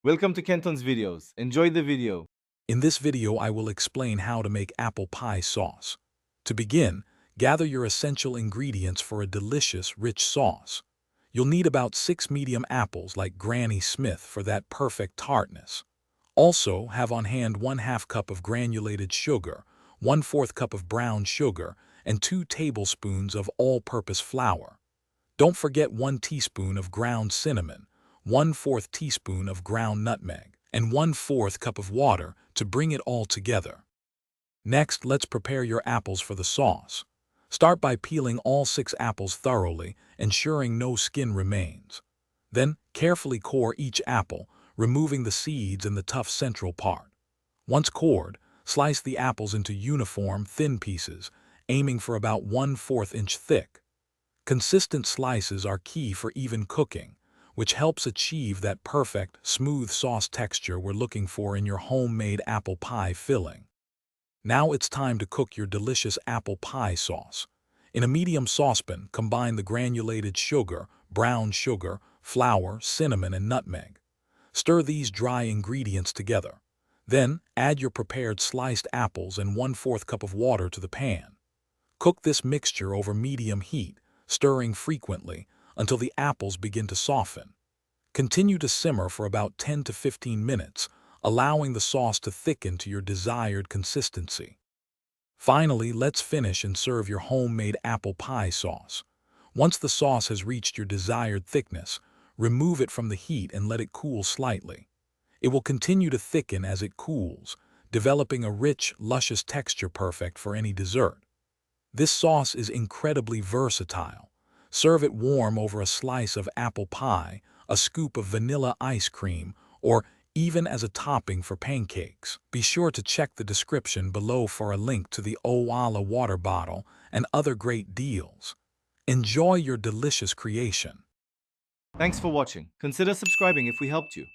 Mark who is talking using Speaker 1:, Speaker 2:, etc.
Speaker 1: Welcome to Kenton's videos. Enjoy the video.
Speaker 2: In this video, I will explain how to make apple pie sauce. To begin, gather your essential ingredients for a delicious, rich sauce. You'll need about 6 medium apples like Granny Smith for that perfect tartness. Also, have on hand 1/2 cup of granulated sugar, 1/4 cup of brown sugar, and 2 tablespoons of all-purpose flour. Don't forget 1 teaspoon of ground cinnamon, 1/4 teaspoon of ground nutmeg, and 1/4 cup of water to bring it all together. Next, let's prepare your apples for the sauce. Start by peeling all 6 apples thoroughly, ensuring no skin remains. Then, carefully core each apple, removing the seeds and the tough central part. Once cored, slice the apples into uniform, thin pieces, aiming for about 1/4 inch thick. Consistent slices are key for even cooking, which helps achieve that perfect, smooth sauce texture we're looking for in your homemade apple pie filling. Now it's time to cook your delicious apple pie sauce. In a medium saucepan, combine the granulated sugar, brown sugar, flour, cinnamon, and nutmeg. Stir these dry ingredients together. Then, add your prepared sliced apples and 1/4 cup of water to the pan. Cook this mixture over medium heat, stirring frequently until the apples begin to soften. Continue to simmer for about 10 to 15 minutes, allowing the sauce to thicken to your desired consistency. Finally, let's finish and serve your homemade apple pie sauce. Once the sauce has reached your desired thickness, remove it from the heat and let it cool slightly. It will continue to thicken as it cools, developing a rich, luscious texture perfect for any dessert. This sauce is incredibly versatile. Serve it warm over a slice of apple pie, a scoop of vanilla ice cream, or even as a topping for pancakes. Be sure to check the description below for a link to the Owala water bottle and other great deals. Enjoy your delicious creation.
Speaker 1: Thanks for watching. Consider subscribing if we helped you.